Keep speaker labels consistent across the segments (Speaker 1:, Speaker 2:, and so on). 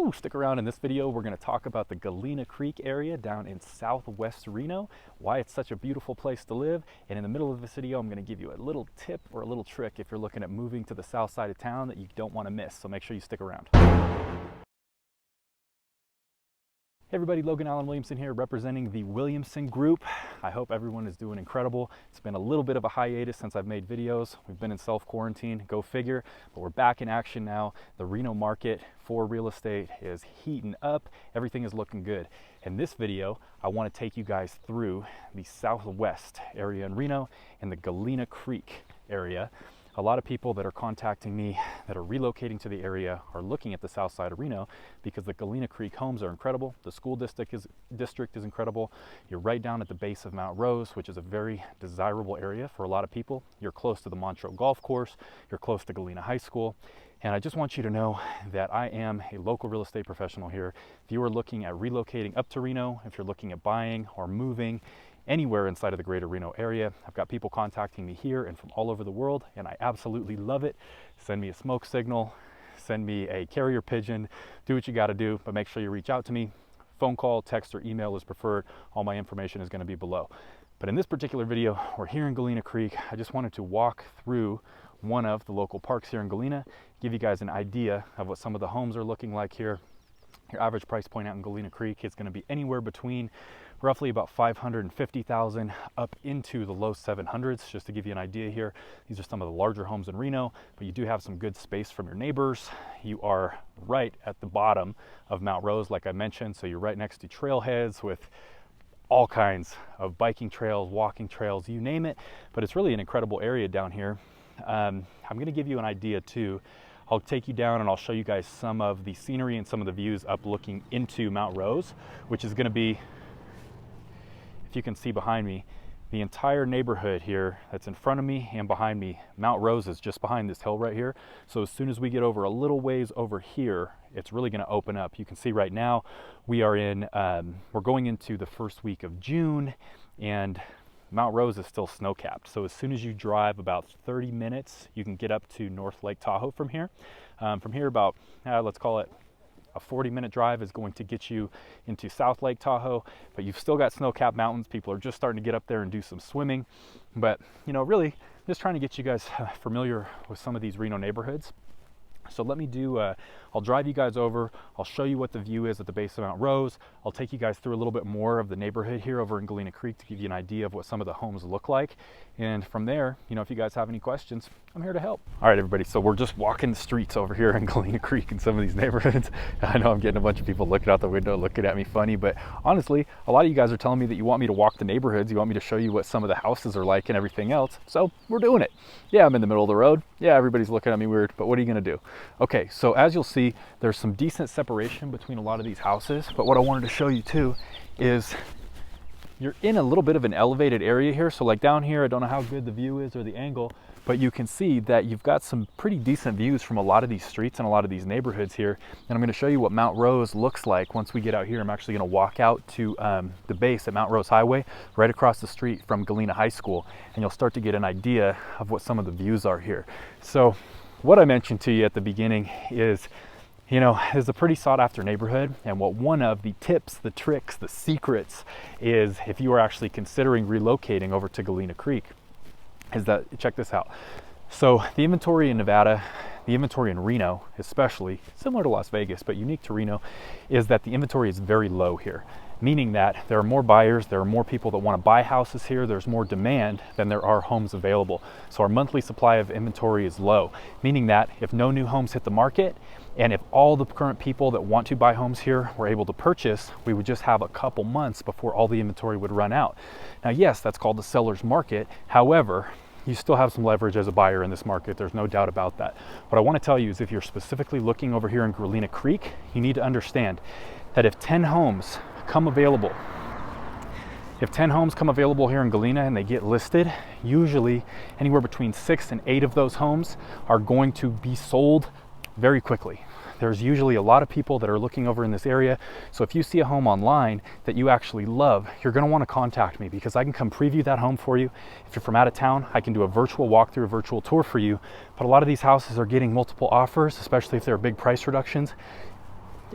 Speaker 1: Woo! Stick around. In this video, we're going to talk about the Galena Creek area down in southwest Reno, why it's such a beautiful place to live, and in the middle of this video, I'm going to give you a little tip or a little trick if you're looking at moving to the south side of town that you don't want to miss, so make sure you stick around. Hey everybody, Logan Williamson here representing the Williamson group. I hope everyone is doing incredible. It's been a little bit of a hiatus since I've made videos. We've been in self-quarantine, go figure, but we're back in action now. The Reno market for real estate is heating up. Everything is looking good. In this video, I want to take you guys through the southwest area in Reno and the Galena Creek area. A lot of people that are contacting me that are relocating to the area are looking at the south side of Reno because the Galena Creek homes are incredible. The school district is incredible. You're right down at the base of Mount Rose, which is a very desirable area for a lot of people. You're close to the Montreux Golf Course. You're close to Galena High School. And I just want you to know that I am a local real estate professional here. If you are looking at relocating up to Reno, if you're looking at buying or moving, anywhere inside of the Greater Reno area. I've got people contacting me here and from all over the world, and I absolutely love it. Send me a smoke signal, send me a carrier pigeon, do what you got to do, but make sure you reach out to me. Phone call, text, or email is preferred. All my information is going to be below. But in this particular video, we're here in Galena Creek. I just wanted to walk through one of the local parks here in Galena, give you guys an idea of what some of the homes are looking like here. Your average price point out in Galena Creek is going to be anywhere between roughly about $550,000 up into the low 700s. Just to give you an idea here, these are some of the larger homes in Reno, but you do have some good space from your neighbors. You are right at the bottom of Mount Rose, like I mentioned, so you're right next to trailheads with all kinds of biking trails, walking trails, you name it, but it's really an incredible area down here. I'm going to give you an idea too. I'll take you down and I'll show you guys some of the scenery and some of the views up looking into Mount Rose, which is going to be, if you can see behind me, the entire neighborhood here that's in front of me and behind me. Mount Rose is just behind this hill right here. So as soon as we get over a little ways over here, it's really going to open up. You can see right now we are in, we're going into the first week of June, and Mount Rose is still snow-capped. So as soon as you drive about 30 minutes, you can get up to North Lake Tahoe from here. From here about, let's call it a 40-minute drive is going to get you into South Lake Tahoe, but you've still got snow-capped mountains. People are just starting to get up there and do some swimming. But, you know, really just trying to get you guys familiar with some of these Reno neighborhoods. So let me do, I'll drive you guys over, I'll show you what the view is at the base of Mount Rose, I'll take you guys through a little bit more of the neighborhood here over in Galena Creek to give you an idea of what some of the homes look like. And from there, you know, if you guys have any questions, I'm here to help. All right, everybody, so we're just walking the streets over here in Galena Creek in some of these neighborhoods. I know I'm getting a bunch of people looking out the window, looking at me funny, but honestly, a lot of you guys are telling me that you want me to walk the neighborhoods, you want me to show you what some of the houses are like and everything else, so we're doing it. Yeah, I'm in the middle of the road. Yeah, everybody's looking at me weird, but what are you gonna do? Okay, so as you'll see, there's some decent separation between a lot of these houses, but what I wanted to show you too is you're in a little bit of an elevated area here. So like down here, I don't know how good the view is or the angle, but you can see that you've got some pretty decent views from a lot of these streets and a lot of these neighborhoods here. And I'm going to show you what Mount Rose looks like once we get out here. I'm actually going to walk out to the base at Mount Rose Highway, right across the street from Galena High School, and you'll start to get an idea of what some of the views are here. So what I mentioned to you at the beginning is, you know, it's a pretty sought after neighborhood, and what one of the tips, the tricks, the secrets is if you are actually considering relocating over to Galena Creek is that, check this out. So the inventory in Nevada, the inventory in Reno especially, similar to Las Vegas but unique to Reno, is that the inventory is very low here, meaning that there are more buyers, there are more people that want to buy houses here, there's more demand than there are homes available. So our monthly supply of inventory is low, meaning that if no new homes hit the market, and if all the current people that want to buy homes here were able to purchase, we would just have a couple months before all the inventory would run out. Now, yes, that's called the seller's market. However, you still have some leverage as a buyer in this market. There's no doubt about that. What I want to tell you is if you're specifically looking over here in Galena Creek, you need to understand that if 10 homes come available, if 10 homes come available here in Galena and they get listed, usually anywhere between 6 and 8 of those homes are going to be sold very quickly. There's usually a lot of people that are looking over in this area. So if you see a home online that you actually love, you're going to want to contact me because I can come preview that home for you. If you're from out of town, I can do a virtual walkthrough, a virtual tour for you. But a lot of these houses are getting multiple offers, especially if there are big price reductions.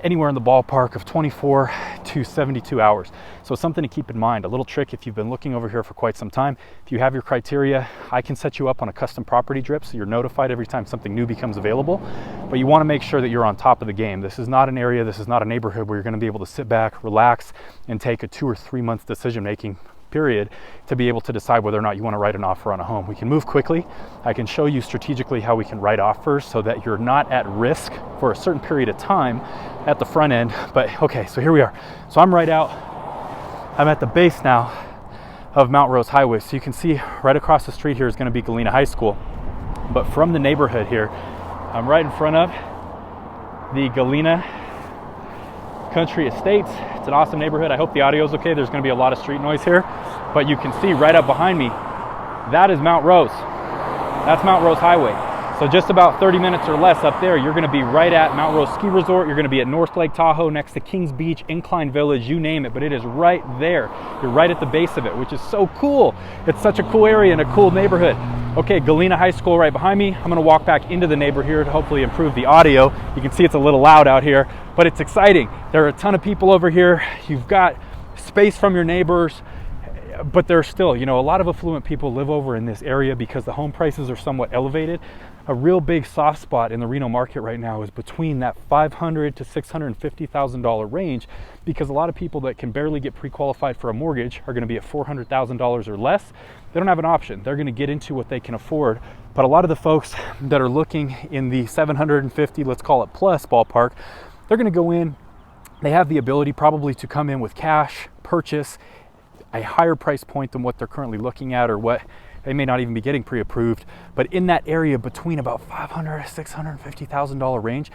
Speaker 1: anywhere in the ballpark of 24 to 72 hours. So something to keep in mind. A little trick if you've been looking over here for quite some time, if you have your criteria, I can set you up on a custom property drip so you're notified every time something new becomes available. But you want to make sure that you're on top of the game. This is not an area, this is not a neighborhood where you're going to be able to sit back, relax, and take a 2 or 3 month decision making period to be able to decide whether or not you want to write an offer on a home. We can move quickly. I can show you strategically how we can write offers so that you're not at risk for a certain period of time at the front end. But okay, so here we are. So I'm right out. I'm at the base now of Mount Rose Highway. So you can see right across the street here is going to be Galena High School. But from the neighborhood here, I'm right in front of the Galena Country Estates. It's an awesome neighborhood. I hope the audio is okay. There's going to be a lot of street noise here, but you can see right up behind me, that is Mount Rose. That's Mount Rose Highway. So just about 30 minutes or less up there, you're going to be right at Mount Rose Ski Resort. You're going to be at North Lake Tahoe next to Kings Beach, Incline Village, you name it, but it is right there. You're right at the base of it, which is so cool. It's such a cool area and a cool neighborhood. Okay, Galena High School right behind me. I'm going to walk back into the neighborhood here to hopefully improve the audio. You can see it's a little loud out here, but it's exciting. There are a ton of people over here. You've got space from your neighbors, but there's still, you know, a lot of affluent people live over in this area because the home prices are somewhat elevated. A real big soft spot in the Reno market right now is between that $500,000 to $650,000 range, because a lot of people that can barely get pre-qualified for a mortgage are going to be at $400,000 or less. They don't have an option. They're going to get into what they can afford. But a lot of the folks that are looking in the 750, let's call it plus ballpark, they're going to go in. They have the ability probably to come in with cash, purchase a higher price point than what they're currently looking at, or what they may not even be getting pre-approved. But in that area between about $500,000 to $650,000 range,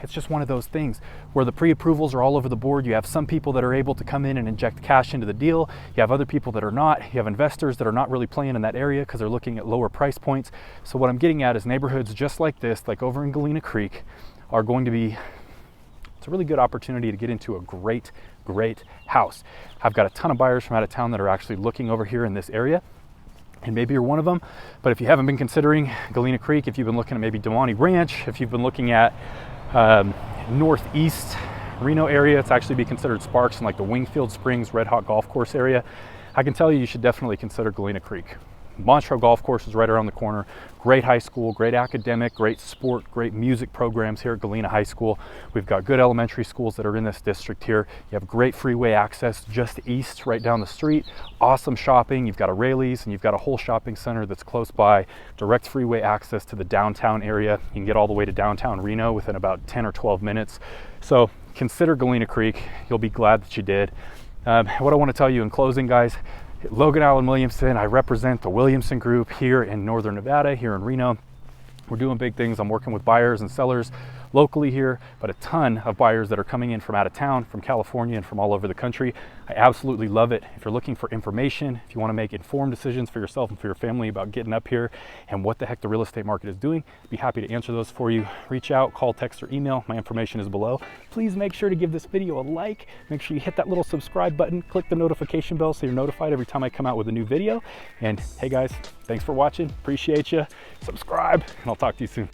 Speaker 1: it's just one of those things where the pre-approvals are all over the board. You have some people that are able to come in and inject cash into the deal. You have other people that are not. You have investors that are not really playing in that area because they're looking at lower price points. So what I'm getting at is neighborhoods just like this, like over in Galena Creek, are going to be, it's a really good opportunity to get into a great house. I've got a ton of buyers from out of town that are actually looking over here in this area, and maybe you're one of them. But if you haven't been considering Galena Creek, if you've been looking at maybe Dewaney Ranch, if you've been looking at northeast Reno area, it's actually be considered Sparks and like the Wingfield Springs Red Hot Golf Course area, I can tell you should definitely consider Galena Creek. Montreux Golf Course is right around the corner. Great high school, great academic, great sport, great music programs here at Galena High School. We've got good elementary schools that are in this district here. You have great freeway access just east, right down the street. Awesome shopping. You've got a Rayleigh's and you've got a whole shopping center that's close by. Direct freeway access to the downtown area. You can get all the way to downtown Reno within about 10 or 12 minutes. So consider Galena Creek. You'll be glad that you did. What I want to tell you in closing, guys, Logan, Allen, Williamson. I represent the Williamson Group here in Northern Nevada, here in Reno. We're doing big things. I'm working with buyers and sellers locally here, but a ton of buyers that are coming in from out of town, from California and from all over the country. I absolutely love it. If you're looking for information, if you want to make informed decisions for yourself and for your family about getting up here and what the heck the real estate market is doing, I'd be happy to answer those for you. Reach out, call, text, or email. My information is below. Please make sure to give this video a like. Make sure you hit that little subscribe button, click the notification bell so you're notified every time I come out with a new video. And hey guys, thanks for watching. Appreciate you. Subscribe, and I'll talk to you soon.